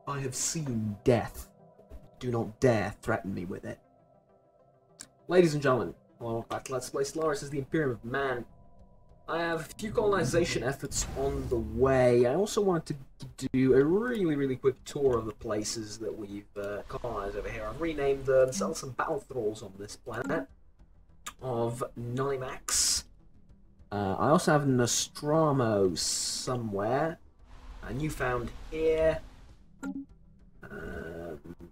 I have seen death. Do not dare threaten me with it. Ladies and gentlemen, welcome back to Let's Play Stellaris as the Imperium of Man. I have a few colonization efforts on the way. I also wanted to do a really quick tour of the places that we've colonized over here. I've renamed them, sell some battle thralls on this planet of Nymax. I also have Nostromo somewhere. A newfound here.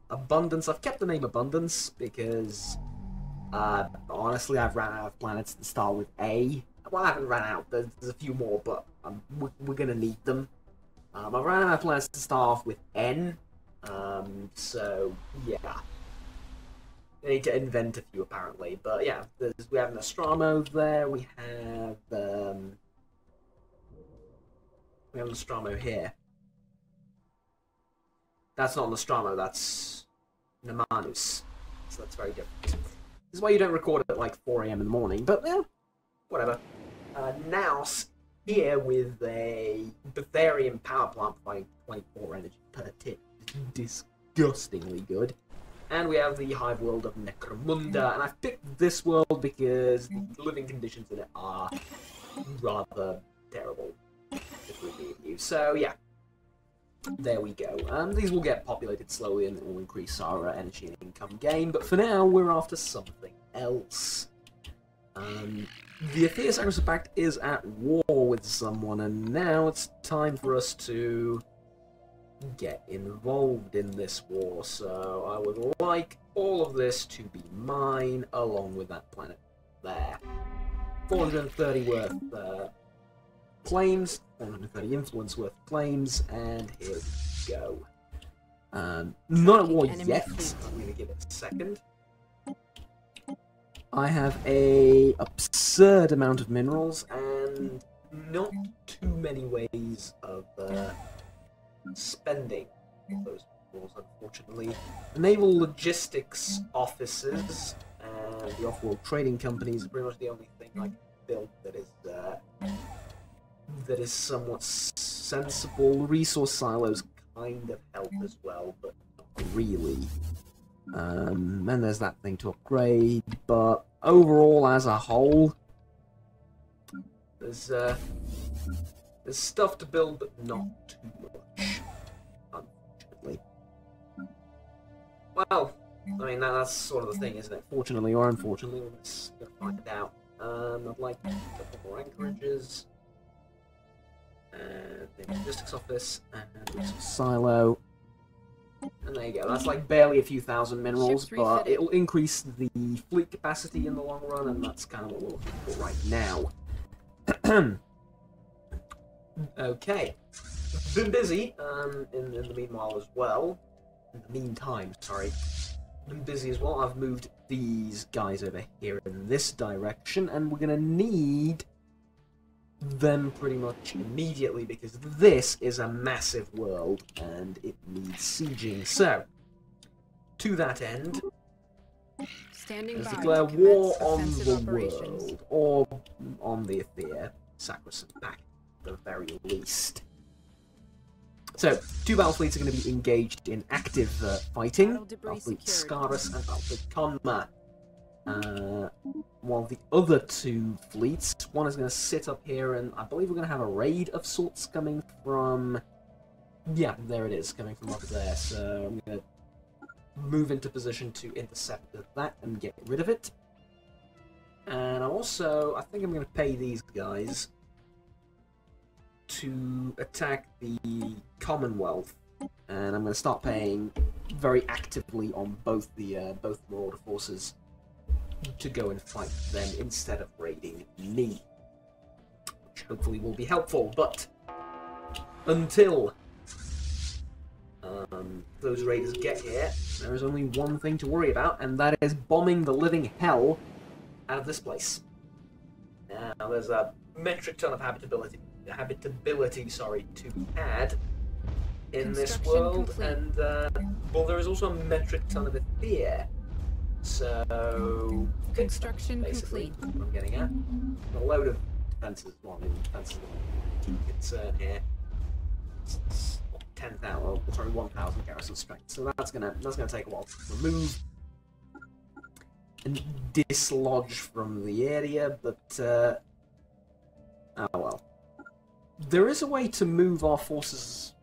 Abundance. I've kept the name Abundance because honestly I've ran out of planets that start with A. Well, I haven't ran out. There's a few more, but we're gonna need them. I've ran out of planets to start off with N. So yeah, I need to invent a few apparently. But yeah, we have Nostromo there. We have Nostromo here. That's not Nostromo. That's Namanus. So that's very different. This is why you don't record it at like 4 AM in the morning. But yeah, whatever. Naus here with a Bavarian power plant providing 24 energy per tip. Disgustingly good. And we have the hive world of Necromunda. And I've picked this world because the living conditions in it are rather terrible. So yeah. There we go. These will get populated slowly and it will increase our energy and income gain. But for now, we're after something else. The Ethir Sacrifice Pact is at war with someone, and now it's time for us to get involved in this war. So I would like all of this to be mine, along with that planet there. 430 worth claims, 430 influence worth claims, and here we go. Not at war yet. I'm going to give it a second. I have a absurd amount of minerals and not too many ways of spending those minerals, unfortunately. The naval logistics offices and the off-world trading companies are pretty much the only thing I can build that is somewhat sensible. Resource silos kind of help as well, but not really. And there's that thing to upgrade, but overall, as a whole, there's stuff to build, but not too much, unfortunately. Well, I mean, that's sort of the thing, isn't it? Fortunately or unfortunately, we're just going to find out. I'd like a couple more anchorages. And the logistics office, and resource silo. And there you go. That's like barely a few thousand minerals, but it'll increase the fleet capacity in the long run, and that's kind of what we're looking for right now. Okay. Been busy in the meanwhile as well. In the meantime, sorry. Been busy as well. I've moved these guys over here in this direction, and we're going to need them pretty much immediately because this is a massive world and it needs sieging. So, to that end, let's declare war on the world, or on the Ethir Sacrosanct Pact, at the very least. So, 2 battle fleets are going to be engaged in active fighting. Battle Fleet Stellaris and Battle Fleet Conma. While the other 2 fleets, one is going to sit up here, and I believe we're going to have a raid of sorts coming from... Yeah, there it is, coming from up there. So I'm going to move into position to intercept that and get rid of it. And I'm also, I think I'm going to pay these guys to attack the Commonwealth. And I'm going to start paying very actively on both the Marauder forces to go and fight them instead of raiding me, which hopefully will be helpful. But until those raiders get here, there is only one thing to worry about, and that is bombing the living hell out of this place. Now, there's a metric ton of habitability, to be had in this world, and well, there is also a metric ton of Ethir. So, construction complete. What I'm getting at. A load of defenses. Well, I mean, defenses are a key concern here. 10,000. Well, sorry, 1,000 garrison strength. So that's gonna take a while to remove and dislodge from the area, but oh well. There is a way to move our forces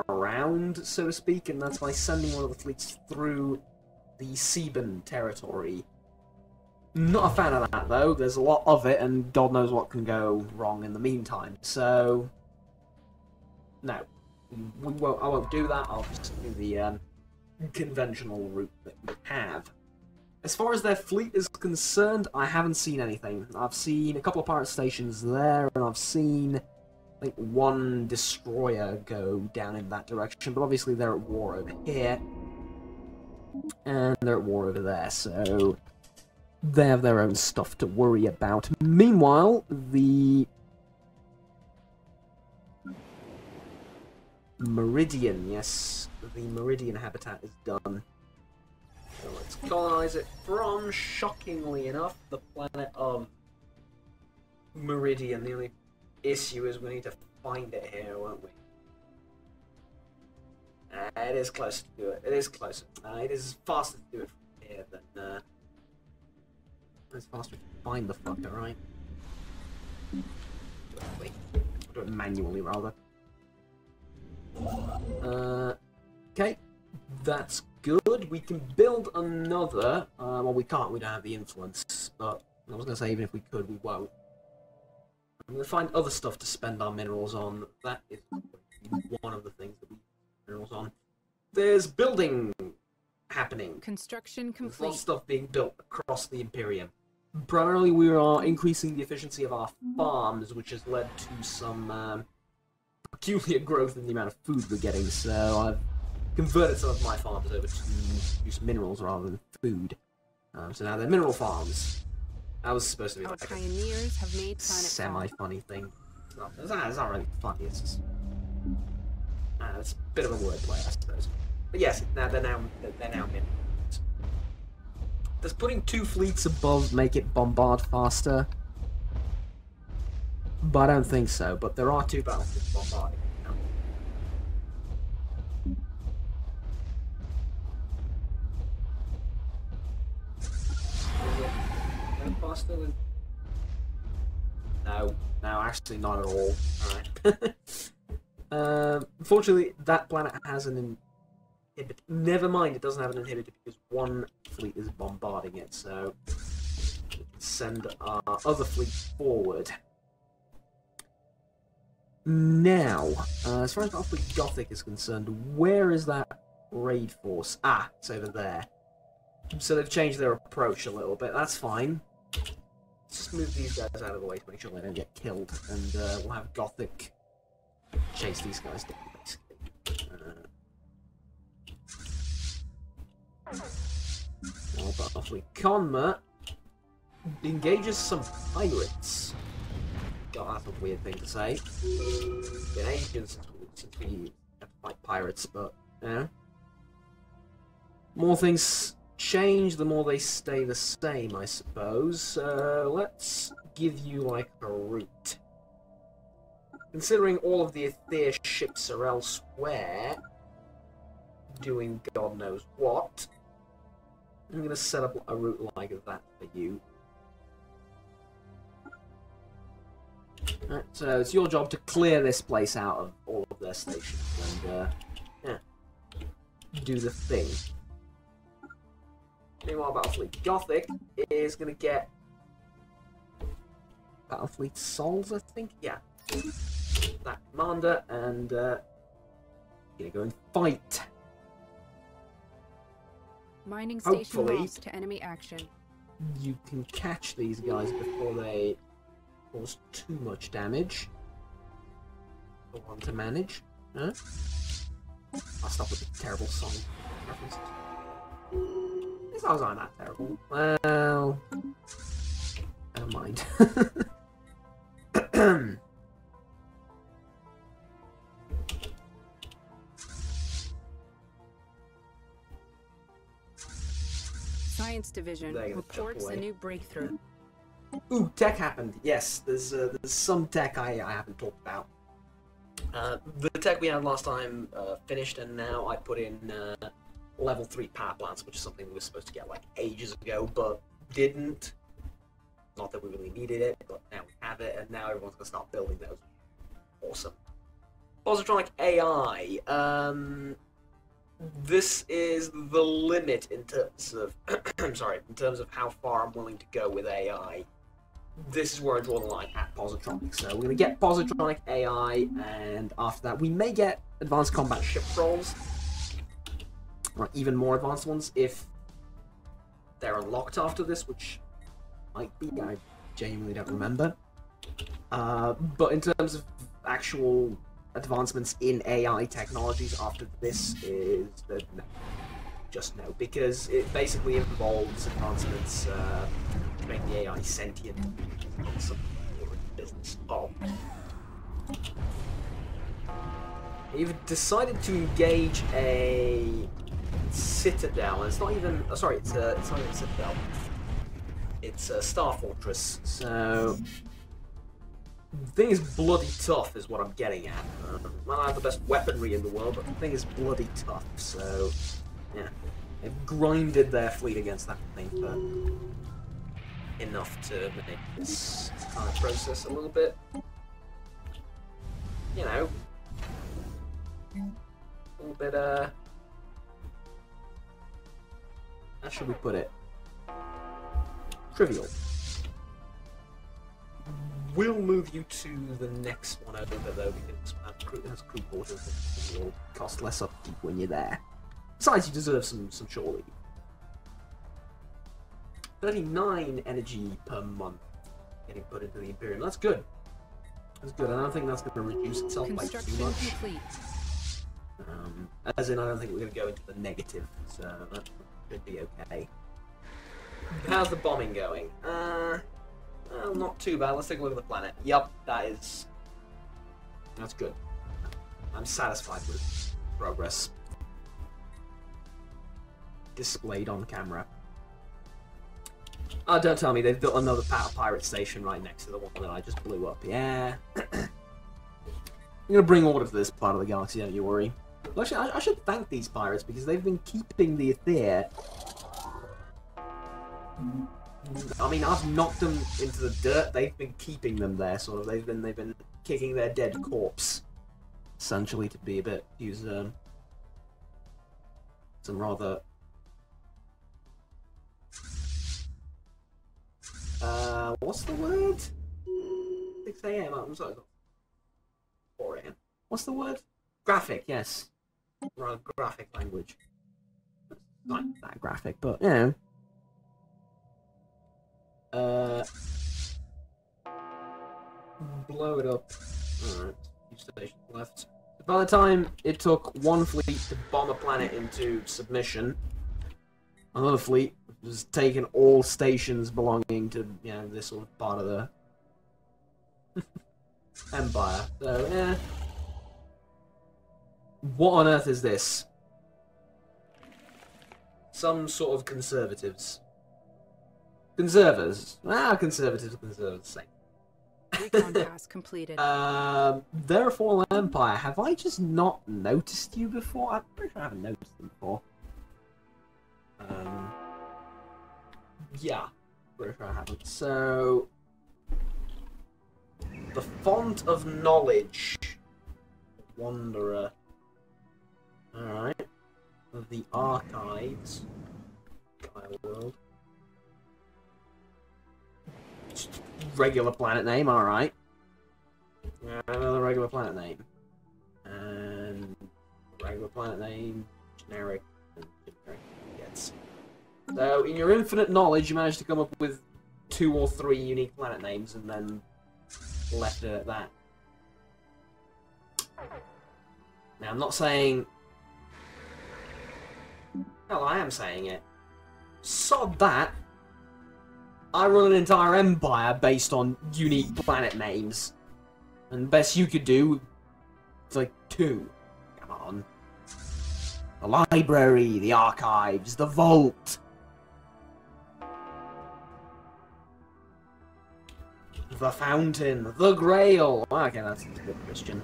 around, so to speak, and that's by sending one of the fleets through the Seaborn territory. Not a fan of that, though. There's a lot of it, and God knows what can go wrong in the meantime. So, no, we won't. I won't do that. I'll just do the conventional route that we have. As far as their fleet is concerned, I haven't seen anything. I've seen a couple of pirate stations there, and I've seen, I think, one destroyer go down in that direction. But obviously, they're at war over here, and they're at war over there. So they have their own stuff to worry about. Meanwhile, the Meridian, yes, the Meridian habitat is done. So let's colonize it from, shockingly enough, the planet of Meridian. The only issue is we need to find it here, won't we? It is closer to do it. It is closer. It is faster to do it from here than... It's faster to find the fucker, right? Do it manually, rather. Okay, that's good. We can build another. Well, we can't. We don't have the influence. But I was going to say, even if we could, we won't. I'm going to find other stuff to spend our minerals on. That is one of the things that we spend minerals on. There's building happening. Construction complete. There's a lot of stuff being built across the Imperium. Primarily, we are increasing the efficiency of our farms, which has led to some peculiar growth in the amount of food we're getting. So I've converted some of my farms over to use minerals rather than food. So now they're mineral farms. That was supposed to be like pioneers have made semi-funny thing. It's not really funny. It's just it's a bit of a wordplay, I suppose. But yes, now they're now minerals. Does putting 2 fleets above make it bombard faster? But I don't think so. But there are 2 battleships bombarding now. Faster than... No, actually not at all. Alright. Unfortunately, that planet has an inhibitor. Never mind, it doesn't have an inhibitor because 1 fleet is bombarding it, so we can send our other fleet forward. Now, as far as Battlefleet Gothic is concerned, where is that raid force? Ah, it's over there. So they've changed their approach a little bit. That's fine. Let's just move these guys out of the way to make sure they don't get killed, and we'll have Gothic chase these guys down, basically. Well, Battlefleet Conma engages some pirates. God, that's a weird thing to say. It's been ages since we have to fight pirates, but yeah. More things change, the more they stay the same, I suppose. Let's give you like a route. Considering all of the Ethir ships are elsewhere, doing God knows what, I'm going to set up a route like that for you. Right, so it's your job to clear this place out of all of their stations and yeah, do the thing. Meanwhile, Battlefleet Gothic is going to get Battlefleet Sols, I think? Yeah. That commander, and going to go and fight. Mining station Hopefully, lost to enemy action. You can catch these guys before they cause too much damage. For one to manage. Huh? I'll stop with the terrible song references. These songs aren't that terrible. Well, never mind. Science Division reports a new breakthrough. Ooh, tech happened. Yes, there's some tech I haven't talked about. The tech we had last time finished, and now I put in level 3 power plants, which is something we were supposed to get like ages ago, but didn't. Not that we really needed it, but now we have it, and now everyone's going to start building those. Awesome. Positronic AI. This is the limit in terms of in terms of how far I'm willing to go with AI. This is where I draw the line at Positronic. So we're going to get Positronic AI, and after that we may get advanced combat ship roles, or even more advanced ones if they're unlocked after this, which might be. I genuinely don't remember. But in terms of actual advancements in AI technologies after this is no. Just no, because it basically involves advancements to make the AI sentient. Something we're in the business of. You've decided to engage a citadel, and it's not even. Oh, sorry, it's not even a citadel. It's a star fortress. So the thing is bloody tough, is what I'm getting at. Might not have the best weaponry in the world, but the thing is bloody tough. So yeah, they've grinded their fleet against that thing for enough to make this kind of process a little bit, you know, a little bit, how should we put it? Trivial. We'll move you to the next one over, though, because it has crew quarters and will cost less upkeep when you're there. Besides, you deserve some shore leave. 39 energy per month getting put into the Imperium. That's good. That's good. I don't think that's going to reduce itself by too much. As in, I don't think we're going to go into the negative, so that should be okay. How's the bombing going? Well, not too bad. Let's take a look at the planet. Yup, that's good. I'm satisfied with progress displayed on camera. Oh, don't tell me they've built another pirate station right next to the one that I just blew up. Yeah. I'm gonna bring order to this part of the galaxy, don't you worry. Well, actually, I should thank these pirates because they've been keeping the Ethir. I mean, I've knocked them into the dirt. They've been keeping them there, sort of. They've been kicking their dead corpse, essentially, to be a bit use some rather what's the word? 6 AM. I'm sorry, 4 AM. What's the word? Graphic, yes. Rather graphic language. Not that graphic, but you know. Blow it up. Alright, 2 stations left. By the time it took one fleet to bomb a planet into submission, another fleet was taking all stations belonging to, you know, this sort of part of the Empire. So, yeah. What on earth is this? Some sort of conservatives. Conservers. Conservatives are conservatives. Same. Recon pass completed. They're a fallen empire. Have I just not noticed you before? I'm pretty sure I haven't noticed them before. Yeah. Pretty sure I haven't. So, the font of knowledge. Wanderer. Alright. The archives. World. Just regular planet name, alright. Another regular planet name. And regular planet name, generic, and generic gets. So, in your infinite knowledge, you managed to come up with 2 or 3 unique planet names and then left it at that. Now, I'm not saying... Hell, I am saying it. Sod that. I run an entire empire based on unique planet names. And the best you could do is like 2. Come on. The library, the archives, the vault. The fountain, the grail. Okay, that's a bit Christian.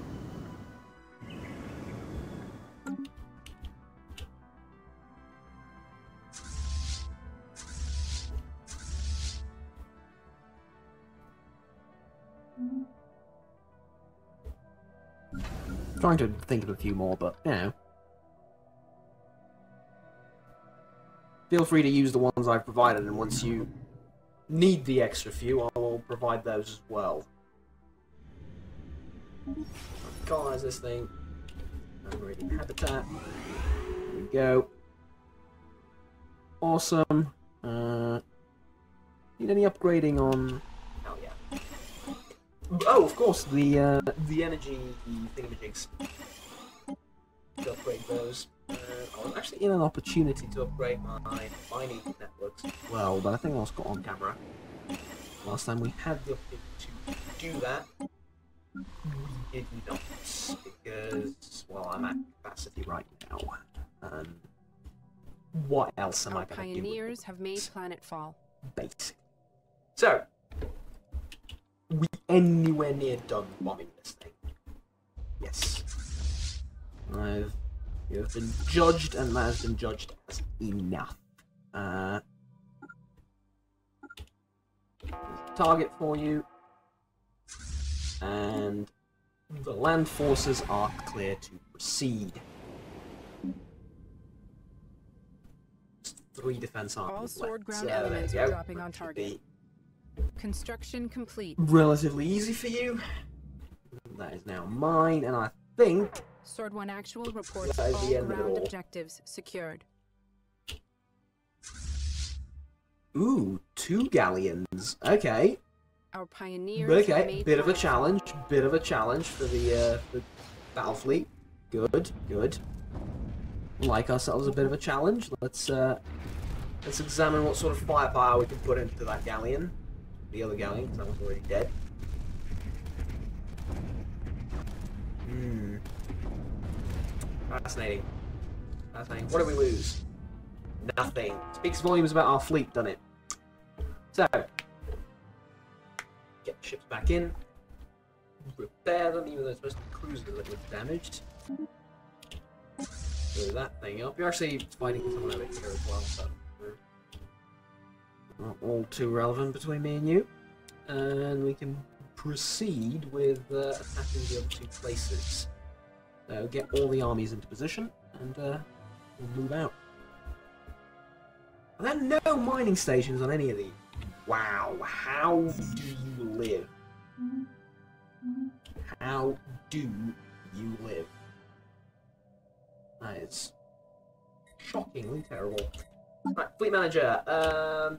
trying to think of a few more, but, you know. Feel free to use the ones I've provided, and once you need the extra few, I will provide those as well. Colonize this thing. Upgrading habitat. There we go. Awesome. Need any upgrading on... Oh, yeah. Oh, of course, the energy thingamajigs. To upgrade those. I was actually in an opportunity to upgrade my mining networks as well, but I think I was caught on camera. Last time we had the opportunity to do that, we did not, because, well, I'm at capacity right now. What else am I going to do? Pioneers have made planetfall. Basic. So, we anywhere near done bombing this thing? Yes. You have been judged, and that has been judged as enough. Target for you, and the land forces are clear to proceed. 3 defense armies. All sword ground elements are dropping on target. Construction complete. Relatively easy for you. That is now mine, and I think Sword 1 actual reports all ground objectives secured. Ooh, 2 galleons. Okay. Our pioneers. Okay, bit of a challenge. Bit of a challenge for the battle fleet. Good, good. Like ourselves a bit of a challenge. Let's examine what sort of firepower we can put into that galleon. The other galleon, because that one's already dead. Fascinating. Fascinating. What did we lose? Nothing. Speaks volumes about our fleet, doesn't it? So, get the ships back in. Repair them, even though it's mostly cruisers that were damaged. Blow that thing up. You're actually fighting someone over here as well, so not all too relevant between me and you. And we can proceed with attacking the other 2 places. So get all the armies into position, and we'll move out. Are there no mining stations on any of these? Wow, how do you live? How do you live? That is shockingly terrible. Right, fleet manager,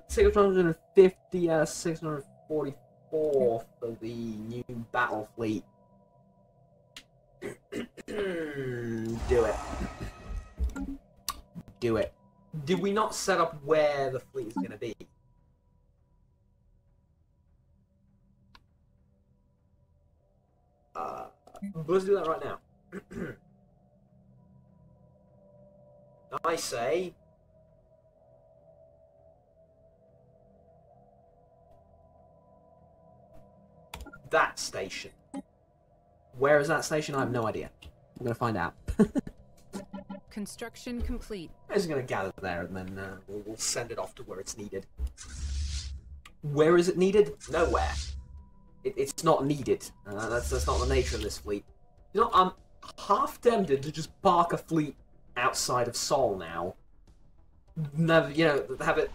650 out of 644 for the new battle fleet. Do it. Do it. Did we not set up where the fleet is going to be? Let's do that right now. I say... that station. Where is that station? I have no idea. I'm going to find out. Construction complete. I'm just going to gather there, and then we'll send it off to where it's needed. Where is it needed? Nowhere. It's not needed. That's not the nature of this fleet. You know, I'm half tempted to just park a fleet outside of Sol now. Never, you know, have it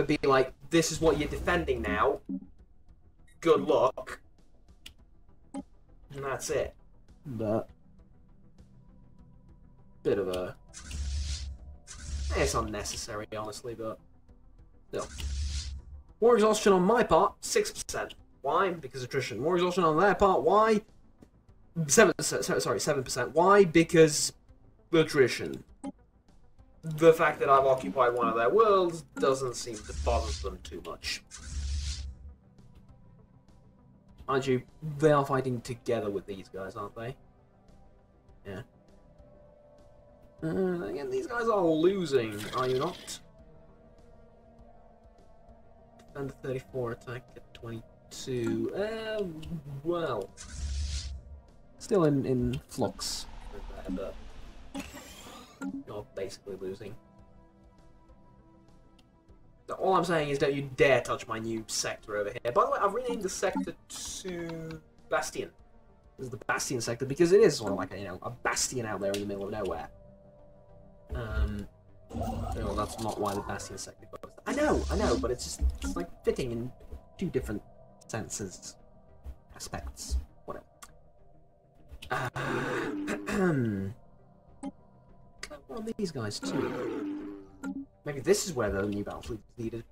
be like, this is what you're defending now. Good luck. And that's it. But bit of a... it's unnecessary, honestly, but still. War exhaustion on my part, 6%. Why? Because attrition. War exhaustion on their part, why? 7%. Sorry, 7%. Why? Because attrition. The fact that I've occupied one of their worlds doesn't seem to bother them too much. Mind you, they are fighting together with these guys, aren't they? Yeah. Again, these guys are losing, are you not? Defender 34, attack at 22. Well, still in flux. But you're basically losing. So all I'm saying is don't you dare touch my new sector over here. By the way, I've renamed the sector to Bastion. There's the Bastion sector, because it is sort of like a bastion out there in the middle of nowhere. No, that's not why the Bastion sector goes. I know, but it's like fitting in two different senses, aspects, whatever. One of these guys too. Maybe this is where the new battle fleet is needed.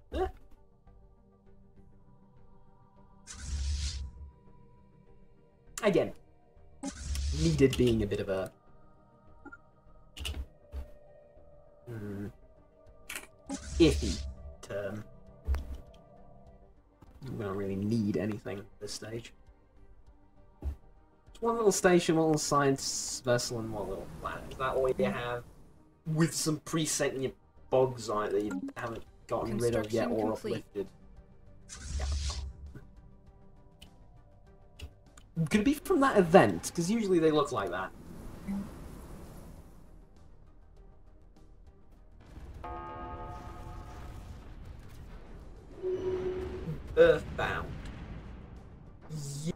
Again, needed being a bit of a iffy term. We don't really need anything at this stage. Just one little station, one little science vessel, and one little planet. Is that all you have? With some pre-sentient bugs on it that you haven't gotten rid of yet or uplifted. Yeah. Could it be from that event? Because usually they look like that. Earthbound.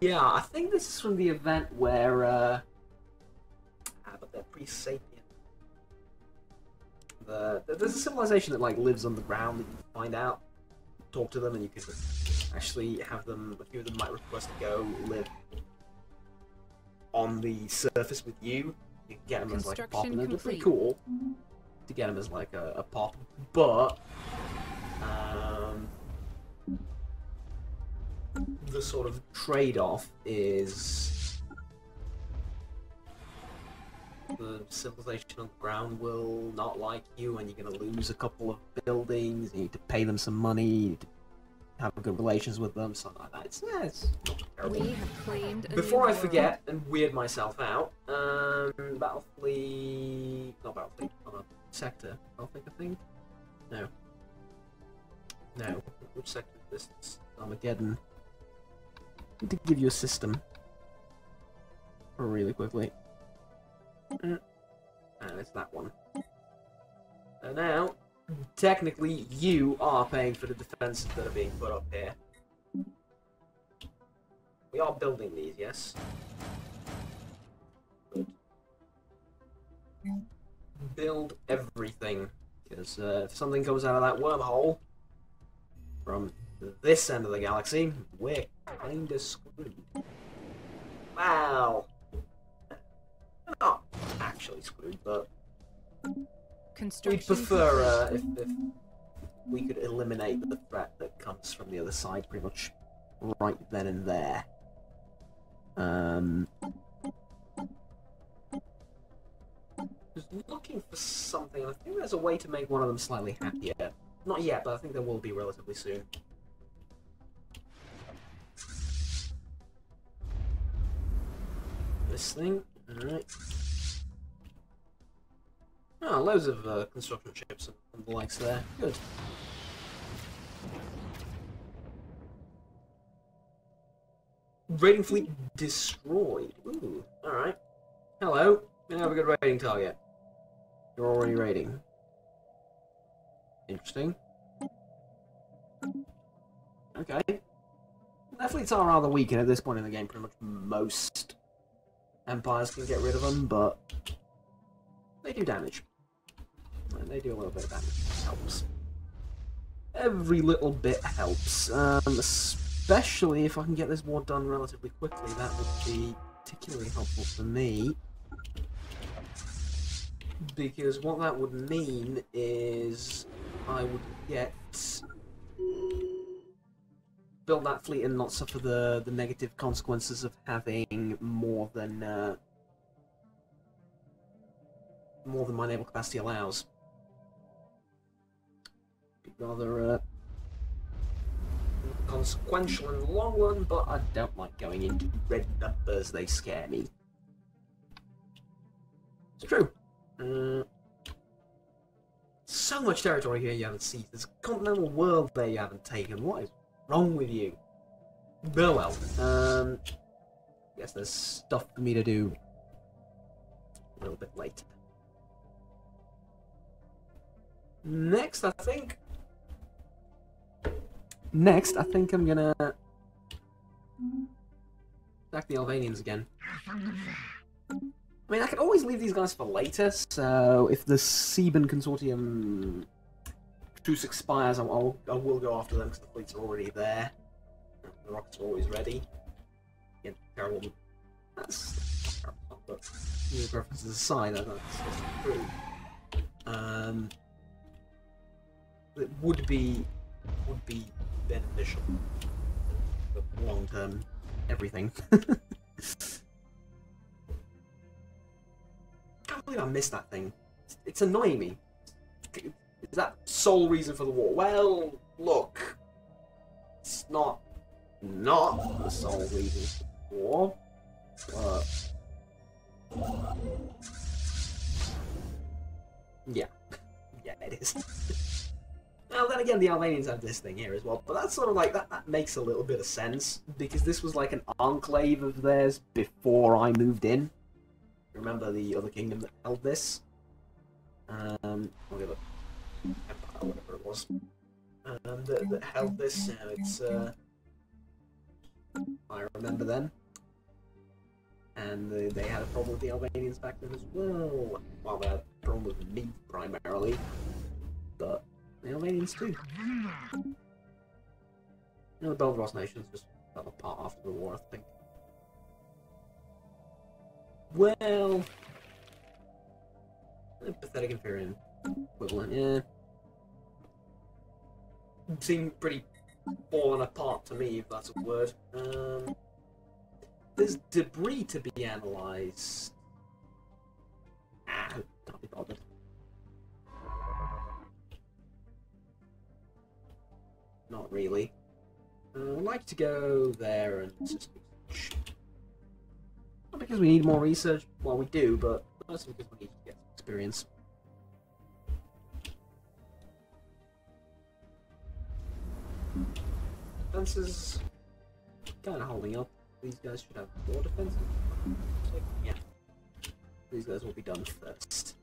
Yeah, I think this is from the event where, but they're pre-sapient. There's a civilization that, like, lives underground that you can find out, talk to them, and you can actually have them, a few of them might request to go live on the surface with you. You can get them as, like, a pop, and they're pretty cool to get them as, like, a pop, but, the sort of trade-off is the civilization on the ground will not like you, and you're going to lose a couple of buildings. You need to pay them some money. You need to have good relations with them, something like that. It's not terrible. We have claimed Before I forget and weird myself out, Battlefleet, not Battlefleet, sector. Battlefleet, I think. No. Which sector is this? Armageddon. I need to give you a system really quickly. And it's that one. And now, technically, you are paying for the defenses that are being put up here. We are building these, yes? Good. Build everything. Because if something comes out of that wormhole from this end of the galaxy, we're kinda screwed. Wow. We're not actually screwed, but we'd prefer if we could eliminate the threat that comes from the other side pretty much right then and there. Just looking for something, and I think there's a way to make one of them slightly happier. Not yet, but I think there will be relatively soon. This thing, alright. Oh, loads of construction ships and the likes there. Good. Raiding fleet destroyed. Ooh, alright. Hello. You have a good raiding target. You're already raiding. Interesting. Okay. Their fleets are rather weak, and at this point in the game, pretty much most empires can get rid of them, but they do damage. And they do a little bit of damage. It helps. Every little bit helps. Especially if I can get this war done relatively quickly, that would be particularly helpful for me. Because what that would mean is I would get build that fleet and not suffer the negative consequences of having more than my naval capacity allows. Be rather consequential in the long run, but I don't like going into red numbers. They scare me. It's true. So much territory here you haven't seen. There's a continental world there you haven't taken. What is wrong with you? Oh well. Guess there's stuff for me to do a little bit later. Next, I think I'm gonna Attack the Albanians again. I mean, I can always leave these guys for later, so if the Seaban Consortium truce expires, I will go after them because the fleets are already there. The rockets are always ready. Again, terrible. That's terrible, but references aside, that's true. It would be beneficial for long-term everything. I can't believe I missed that thing. It's annoying me. Is that sole reason for the war? Well, look, it's not the sole reason for the war, but yeah, it is. Now then again, the Albanians have this thing here as well, but that's sort of like that makes a little bit of sense because this was like an enclave of theirs before I moved in. Remember the other kingdom that held this? Whatever it was. That held this. It's I remember them. And they had a problem with the Albanians back then as well. Well, they had a problem with me primarily, but the Albanians too. The Belgros nations just fell apart after the war, I think. Well, pathetic Imperium equivalent, yeah. Seemed pretty fallen apart to me, if that's a word. There's debris to be analysed. Can't be bothered. Not really. I'd like to go there and just... Not because we need more research, well we do, but mostly because we need to get some experience. Defenses kind of holding up. These guys should have more defenses. Yeah. These guys will be done first.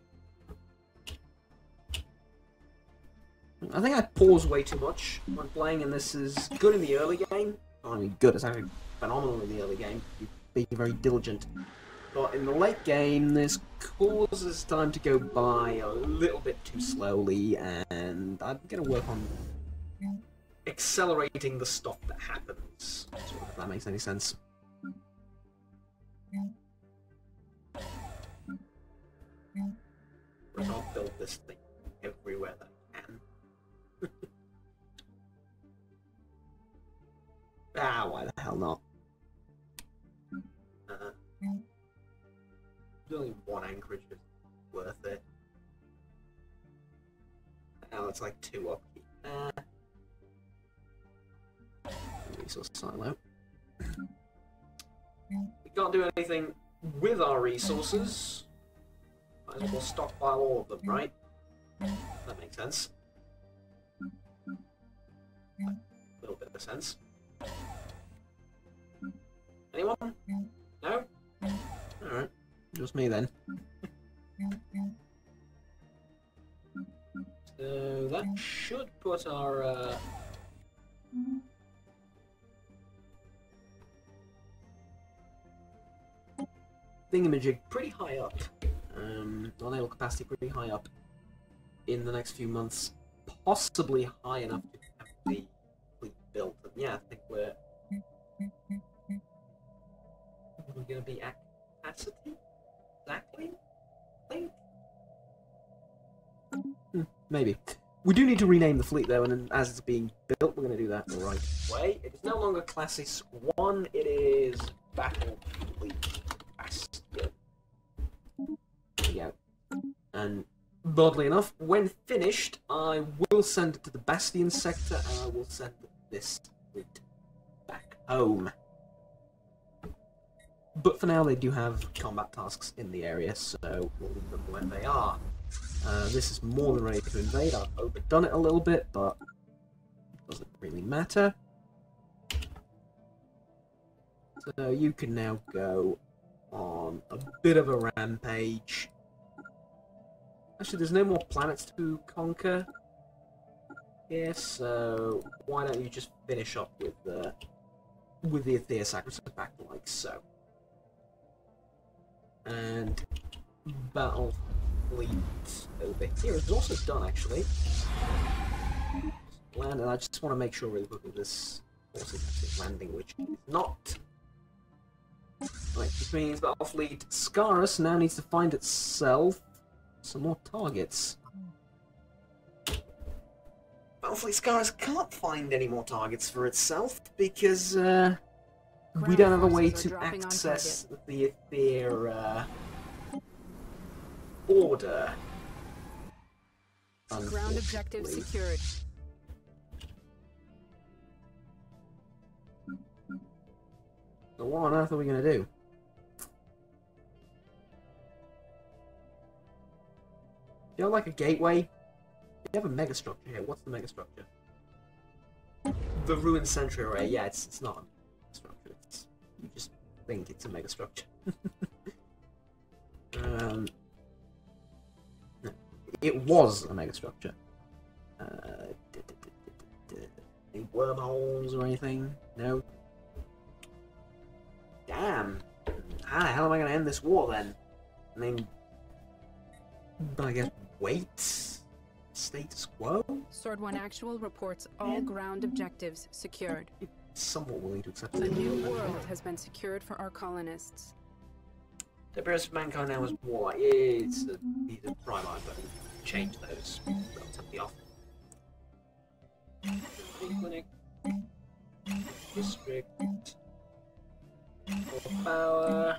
I think I pause way too much when playing, and this is good in the early game. I mean, good, it's actually phenomenal in the early game. You're being very diligent. But in the late game, this causes time to go by a little bit too slowly, and I'm going to work on accelerating the stuff that happens. If that makes any sense. We're going to build this thing everywhere that I can. Why the hell not? Only one anchorage is worth it. Now it's like 2 upkeep. Resource silo. We can't do anything with our resources. Might as well stockpile all of them, right? That makes sense. A little bit of sense. Anyone? No? Alright. Just me then. So that should put our thingamajig pretty high up. Non-naval capacity pretty high up in the next few months. Possibly high enough to have the fleet built. And yeah, I think we're going to be at capacity? Exactly? I think? Maybe. We do need to rename the fleet though, and as it's being built, we're going to do that the right way. It is no longer Classis 1, it is Battle Fleet Bastion. There we go. And oddly enough, when finished, I will send it to the Bastion sector, and I will send this fleet back home. But for now, they do have combat tasks in the area, so we'll leave them where they are. This is more than ready to invade. I've overdone it a little bit, but it doesn't really matter. So you can now go on a bit of a rampage. Actually, there's no more planets to conquer here, so why don't you just finish up with with the Ethir sacrifice back like so. And battle fleet over here is also done, actually. Land, and I just want to make sure really quickly this force is landing, which is not. Right, which means battle fleet Stellaris now needs to find itself some more targets. Battlefleet Stellaris can't find any more targets for itself because we don't have a way to access the Ethir border. Ground objective secured. So what on earth are we going to do? Do you have like a gateway? You have a megastructure here. What's the megastructure? The ruined sentry array. Yeah, it's not a megastructure. You just think it's a megastructure. It was a megastructure. Any wormholes or anything? No. Damn. How the hell am I going to end this war then? I mean, I guess wait. Status quo? Sword 1 Actual reports all ground objectives secured. Somewhat willing to accept A it. new world has been secured for our colonists. The appearance of mankind now is warlike. It's a prime eye button. Change those relatively often. Clinic. District. More power.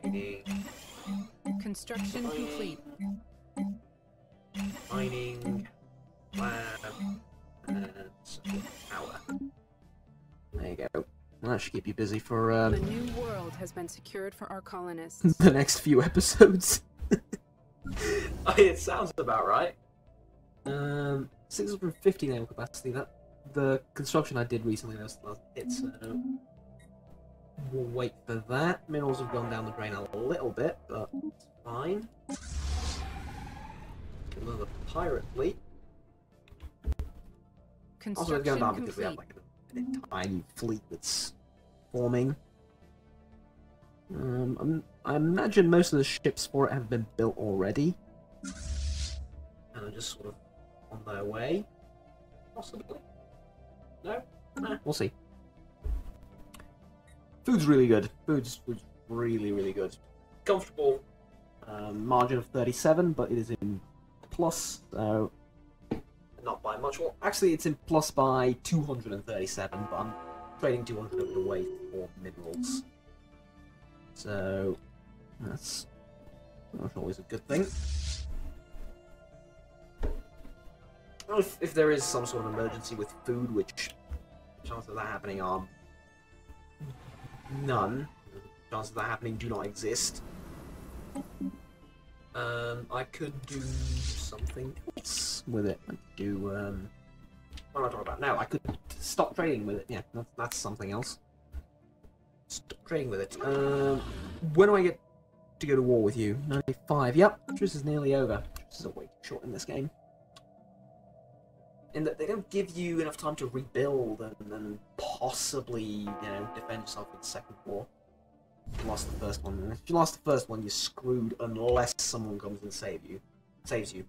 Mining. Construction complete. Mining, lab, and power. There you go. That should keep you busy for A new world has been secured for our colonists. the next few episodes. It sounds about right. 650 naval capacity. That the construction I did recently was hit, so we'll wait for that. Minerals have gone down the drain a little bit, but it's fine. Another pirate fleet. Also, it's going down because we have like an tiny fleet that's forming. I imagine most of the ships for it have been built already, and are just sort of on their way. Possibly. No? Nah, we'll see. Food's really good. Food's really, really good. Comfortable. Margin of 37, but it is in plus, so not by much. Well, actually, it's in plus by 237, but I'm trading 200 of it away for minerals. So that's always a good thing. If there is some sort of emergency with food, which chances of that happening are none. Chances of that happening do not exist. I could do something else with it. I could do, what am I talking about now? I could stop trading with it. Yeah, that's something else. Stop trading with it. When do I get to go to war with you? 95. Yep, truce is nearly over. Truce is way too short in this game. In that they don't give you enough time to rebuild and then possibly, you know, defend yourself in the second war. You lost the first one. If you lost the first one, you're screwed unless someone comes and saves you.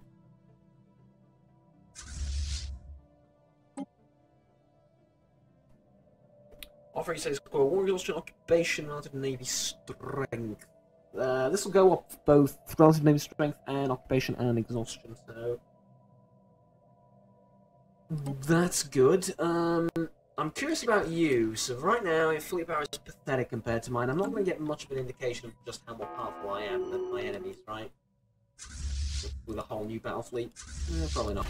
Offering says, war exhaustion, occupation, relative navy strength. This will go up both relative navy strength and occupation and exhaustion, so that's good. I'm curious about you. So right now, your fleet power is pathetic compared to mine. I'm not going to get much of an indication of just how more powerful I am than my enemies, right? With a whole new battle fleet? Probably not.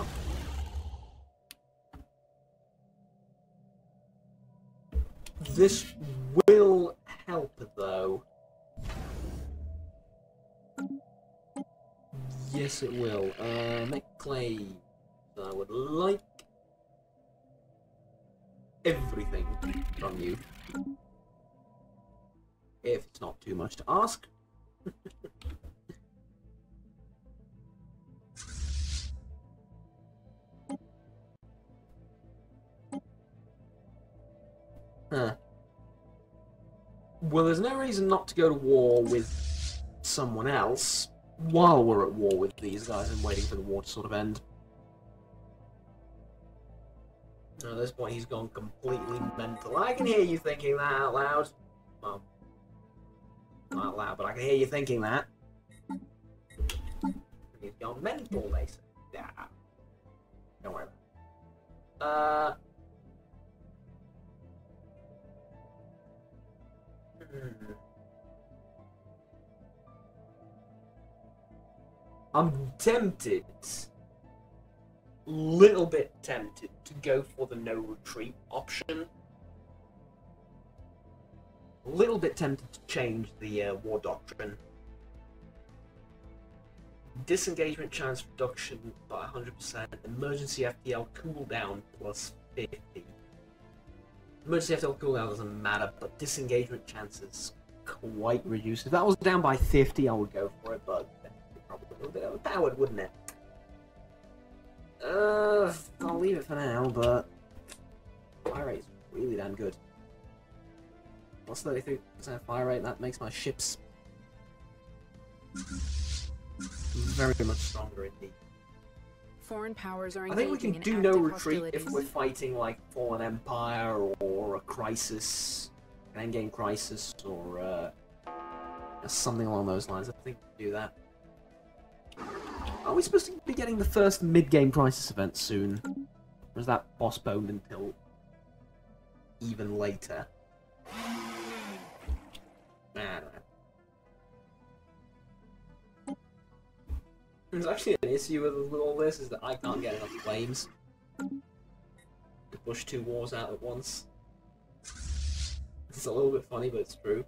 This will help, though. Yes, it will. Make clay. I would like everything from you. If it's not too much to ask. Huh. Well, there's no reason not to go to war with someone else while we're at war with these guys and waiting for the war to sort of end. At this point, he's gone completely mental. I can hear you thinking that out loud. Well, not out loud, but I can hear you thinking that. He's gone mental, they say. Yeah. Don't worry about it. I'm tempted, little bit tempted, to go for the no retreat option. A little bit tempted to change the war doctrine. Disengagement chance reduction by 100%, emergency FTL cooldown plus 50. Emergency FTL cooldown doesn't matter, but disengagement chance is quite reduced. If that was down by 50, I would go for it, but probably a little bit overpowered, wouldn't it? I'll leave it for now, but fire rate is really damn good. Plus 33% fire rate, that makes my ships very much stronger indeed. Foreign powers are I think we engaging can in do no active retreat if hostilities. we're fighting like Fallen Empire or a Crisis, an endgame Crisis, or something along those lines. I think we can do that. Are we supposed to be getting the first mid-game Crisis event soon? Or is that postponed until even later? I don't know. There's actually an issue with all this, is that I can't get enough flames to push 2 wars out at once. It's a little bit funny, but it's true.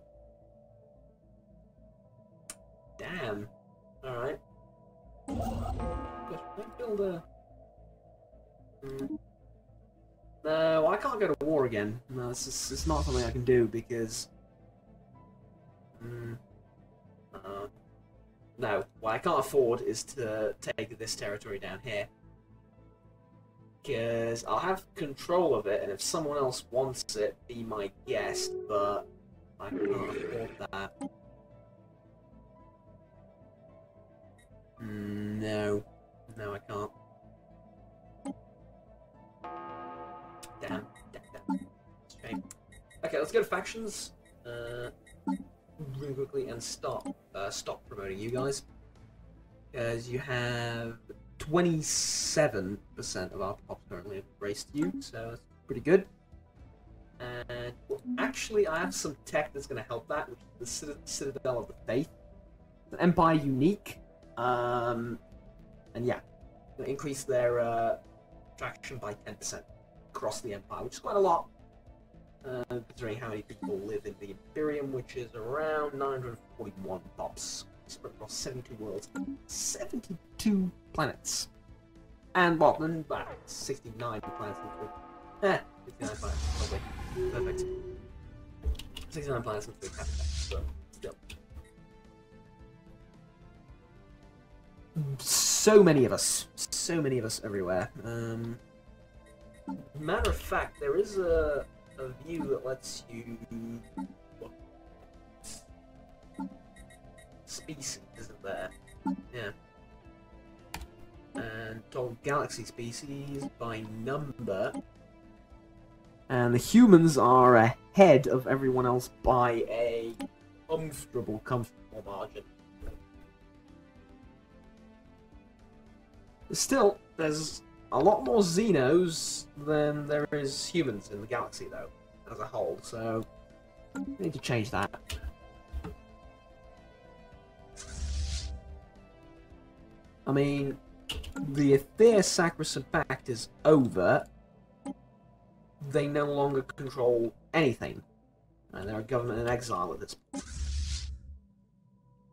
Damn. Alright. Build a... No, I can't go to war again. No, it's not something I can do because... No, what I can't afford is to take this territory down here. Because I'll have control of it, and if someone else wants it, be my guest, but I can't afford that. No. No, I can't. Damn. Shame. Okay, let's go to factions. Really quickly and stop promoting you guys, because you have 27% of our pops currently embraced you, so that's pretty good. And well, actually, I have some tech that's going to help that, which is the Citadel of the Faith, the Empire unique, and yeah, going to increase their traction by 10% across the Empire, which is quite a lot. Considering how many people live in the Imperium, which is around 941 pops, spread across 72 worlds, 72 planets, and well, then about 69 planets. 69 planets, probably. Perfect. 69 planets and 3 habitats, but still. So many of us everywhere. Matter of fact, there is a view that lets you species, isn't there? Yeah. And total galaxy species by number. And the humans are ahead of everyone else by a comfortable margin. Still, there's a lot more Xenos than there is humans in the galaxy, though, as a whole, so we need to change that. I mean, the Ethir Sacrosanct Pact is over. They no longer control anything, and they're a government in exile at this point.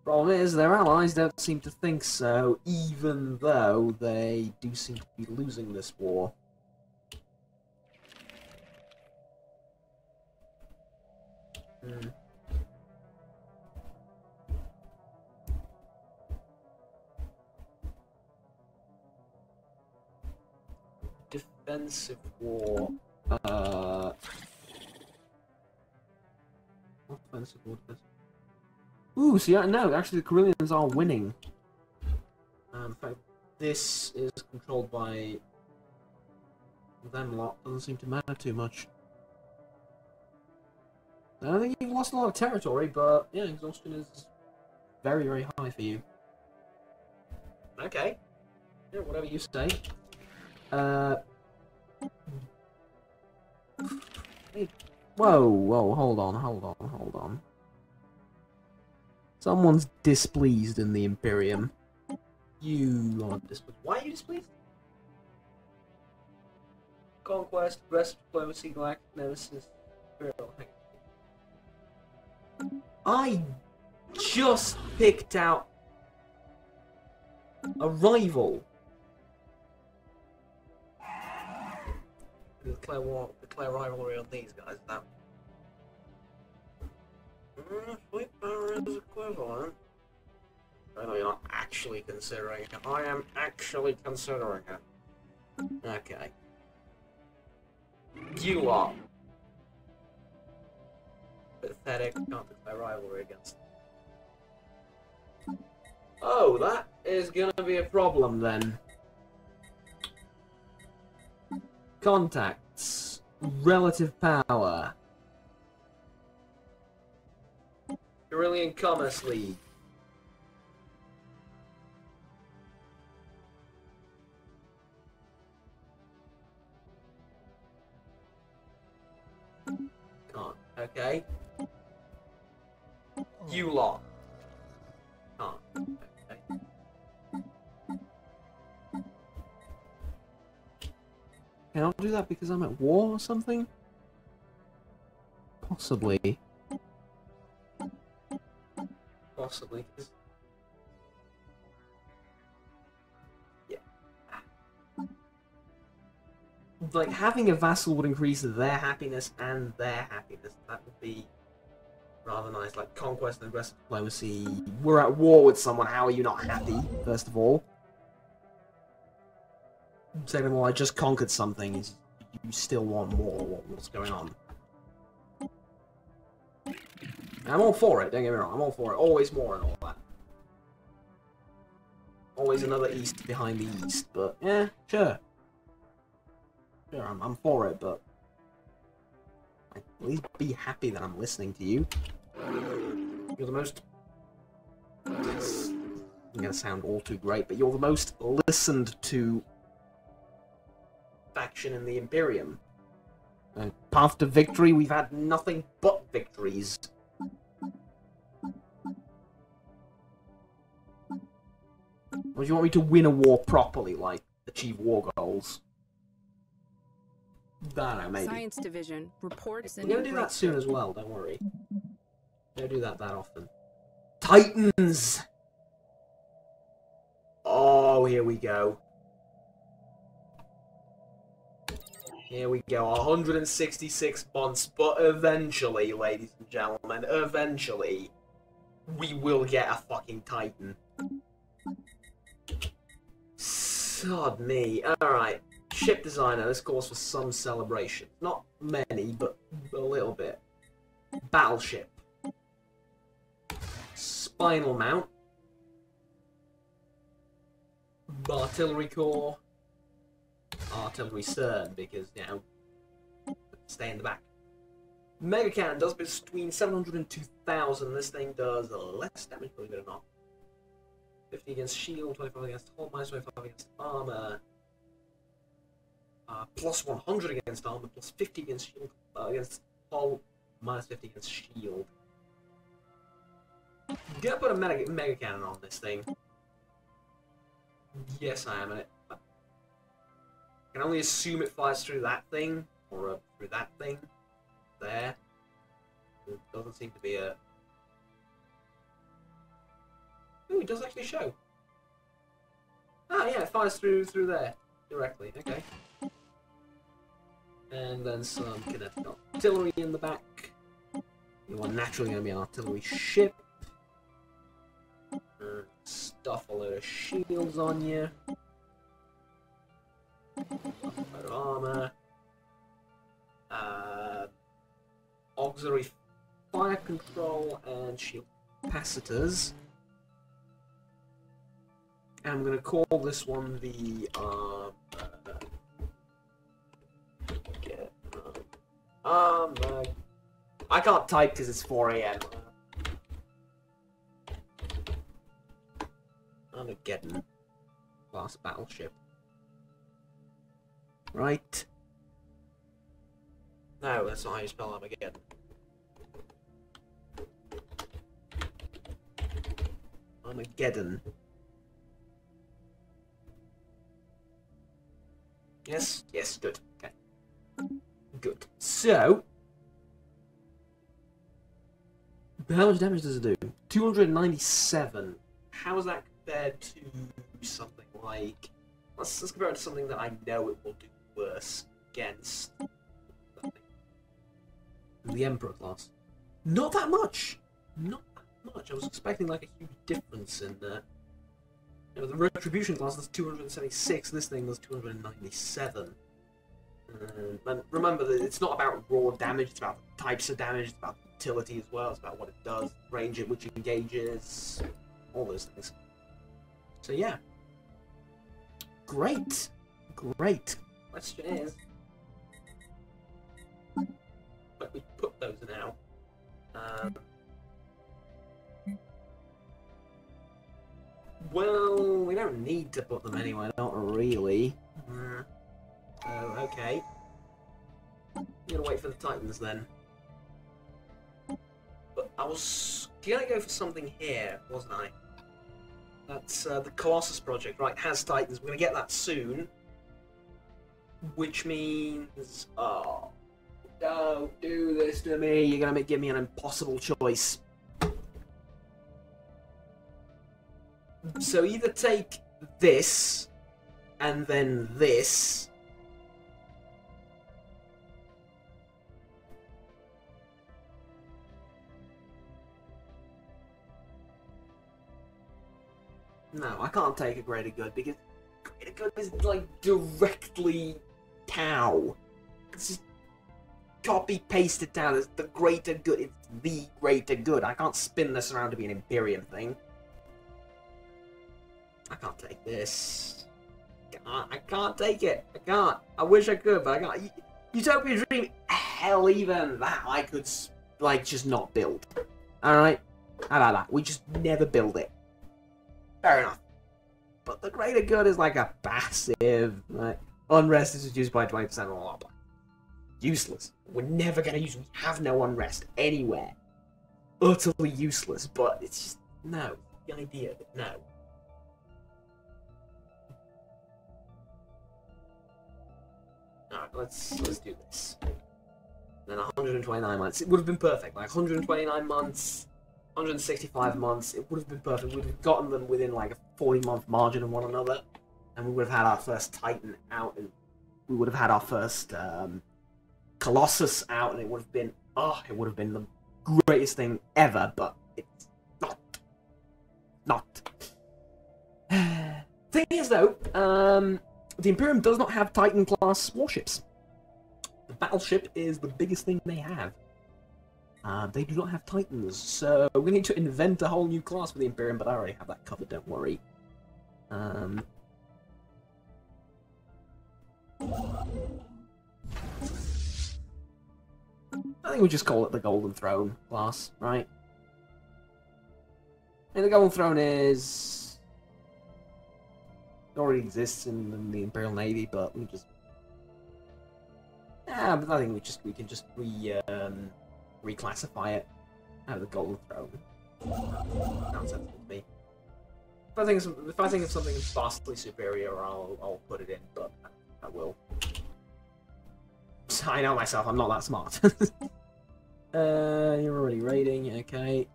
Problem is, their allies don't seem to think so, even though they do seem to be losing this war. Defensive war. offensive or defensive. Ooh, see, no, actually the Corellians are winning. In fact, this is controlled by them lot. Doesn't seem to matter too much. I don't think you've lost a lot of territory, but yeah, exhaustion is very, very high for you. Okay. Yeah, whatever you say. Hey. Whoa, hold on. Someone's displeased in the Imperium. You are displeased. Why are you displeased? Conquest, aggressive diplomacy, galactic nemesis, imperial. I just picked out a rival. Declare rivalry on these guys. That. Fleet power is equivalent. I know you're not actually considering it. I am actually considering it. Okay. You are pathetic. Can't declare rivalry against them. Oh, that is gonna be a problem then. Contacts. Relative power. Carillion Commerce League. Can't. Okay. You lot. Can't. Okay. Can I do that because I'm at war or something? Possibly. Possibly. Yeah. Like, having a vassal would increase their happiness and their happiness. That would be rather nice. Like, conquest and aggressive diplomacy. We're at war with someone, how are you not happy, first of all? Second of all, I just conquered something. You still want more. What's going on? I'm all for it, don't get me wrong. I'm all for it. Always more and all that. Always another east behind the east, but yeah, sure. Sure, I'm for it, but at least be happy that I'm listening to you. You're the most... It's gonna sound all too great, but you're the most listened to faction in the Imperium. And path to victory, we've had nothing but victories. Or do you want me to win a war properly, like achieve war goals? I don't know, maybe. Science Division reports. We're gonna do that soon as well, don't worry. Don't do that often. Titans! Oh, here we go. Here we go, 166 months, but eventually, ladies and gentlemen, eventually, we will get a fucking Titan. Sod me. Alright, ship designer, this calls for some celebration. Not many, but a little bit. Battleship. Spinal mount. Artillery core. Artillery stern, because, you know, stay in the back. Mega cannon does between 700 and 2,000. This thing does less damage, believe it or not. 50 against shield, 25 against hull, minus 25 against armor. Plus 100 against armor, plus 50 against shield, against hull, minus 50 against shield. Gonna put a mega cannon on this thing. Yes, I am in it. I can only assume it fires through that thing, or through that thing. There. There doesn't seem to be a... Ooh, it does actually show. Ah, yeah, it fires through there. Directly, okay. And then some kinetic artillery in the back. You are naturally going to be an artillery ship. Stuff a load of shields on you. A load of armor. Auxiliary fire control and shield capacitors. And I'm going to call this one the I can't type because it's 4 AM. Armageddon class battleship. Right. No, that's not how you spell Armageddon. Armageddon. Yes? Yes, good. Okay. Good. So, how much damage does it do? 297. How is that compared to something like... Let's compare it to something that I know it will do worse against. The Emperor class. Not that much! Not that much. I was expecting like a huge difference in there. You know, the Retribution class does 276, this thing does 297. And remember that it's not about raw damage, it's about types of damage, it's about utility as well, it's about what it does, range at which it engages, all those things. So yeah. Great. Great. Question is... But we put those now. Well, we don't need to put them anywhere, not really. Okay. I'm gonna wait for the Titans then. But I was gonna go for something here, wasn't I? That's the Colossus project, right? Has Titans. We're gonna get that soon. Which means... Oh. Don't do this to me. You're gonna give me an impossible choice. So either take this, and then this. No, I can't take a greater good, because greater good is like directly Tau. It's just copy-paste it down as the greater good. It's the greater good. I can't spin this around to be an Imperium thing. I can't take this. I can't take it. I can't. I wish I could, but I can't. Utopia Dream, hell, even that I could, like, just not build. Alright? How about that? We just never build it. Fair enough. But the greater good is like a passive. Like, unrest is reduced by 20% or blah, blah. Useless. We're never going to use it. We have no unrest anywhere. Utterly useless, but it's just, no. The idea of it, no. Alright, let's do this. Then 129 months. It would have been perfect. Like 129 months, 165 months. It would have been perfect. We would have gotten them within like a 40-month margin of one another, and we would have had our first Titan out, and we would have had our first Colossus out, and it would have been it would have been the greatest thing ever. But it's not. Thing is, though, the Imperium does not have Titan-class warships. The battleship is the biggest thing they have. They do not have Titans, so we need to invent a whole new class for the Imperium, but I already have that covered, don't worry. I think we just call it the Golden Throne class, right? I mean, the Golden Throne is... It already exists in the Imperial Navy, but we just... Yeah, but I think we can just reclassify it out of the Golden Throne. Sounds sensible to me. If I think of something vastly superior, I'll put it in, but I will. I know myself, I'm not that smart. You're already raiding, okay.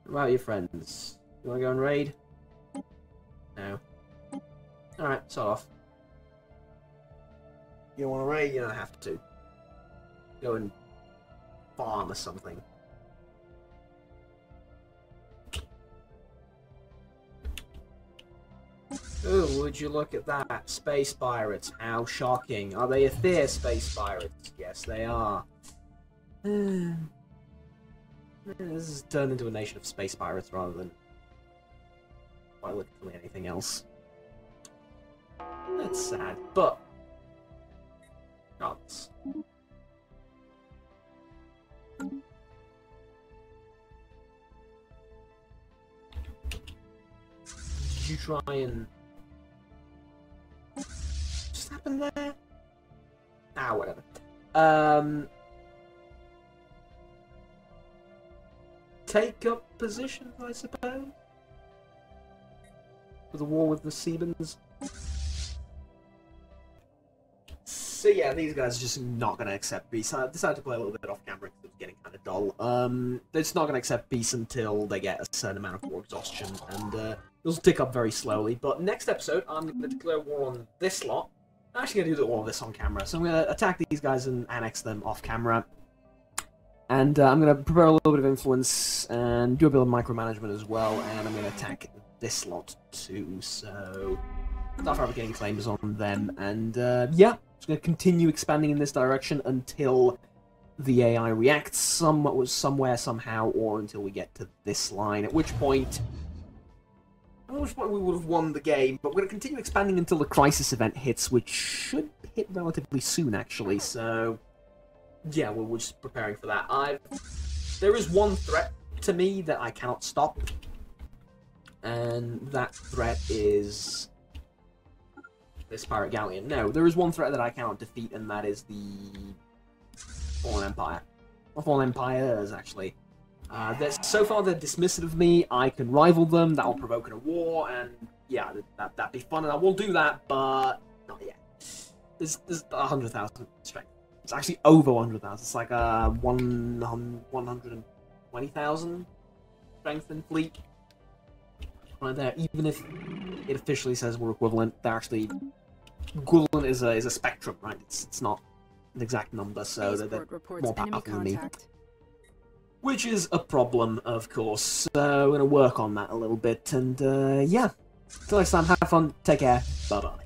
What about your friends? You wanna go and raid? No. Alright, sort off. You don't wanna raid, you don't have to. Go and farm or something. Oh, would you look at that? Space pirates. How shocking. Are they Ethir space pirates? Yes, they are. This is turned into a nation of space pirates rather than quite literally anything else. That's sad, but regardless. Did you try and just happened there? Ah, whatever. Take up position, I suppose. For the war with the Sebans. So yeah, these guys are just not going to accept peace. I decided to play a little bit off camera because it was getting kind of dull. They're just not going to accept peace until they get a certain amount of war exhaustion, and it'll tick up very slowly. But next episode, I'm going to declare war on this lot. I'm actually going to do all of this on camera, so I'm going to attack these guys and annex them off camera. And I'm going to prepare a little bit of influence and do a bit of micromanagement as well, and I'm going to attack this lot too. So start fabricating claims on them, and yeah. Just going to continue expanding in this direction until the AI reacts somewhere, somehow, or until we get to this line, at which point we would have won the game, but we're going to continue expanding until the crisis event hits, which should hit relatively soon, actually, so yeah, we're just preparing for that. There is one threat to me that I cannot stop, and that threat is this pirate galleon. No, there is one threat that I cannot defeat, and that is the Fallen Empire. Or Fallen Empires, actually. So far, they're dismissive of me. I can rival them. That'll provoke a war, and yeah, that'd be fun, and I will do that, but not yet. There's 100,000 strength. It's actually over 100,000. It's like 120,000 strength in fleet. Right there. Even if it officially says we're equivalent, they're actually equivalent is a spectrum, right? It's not an exact number, so they're more powerful than me. Which is a problem, of course. So we're gonna work on that a little bit, and yeah. Till next time, have fun. Take care. Bye bye.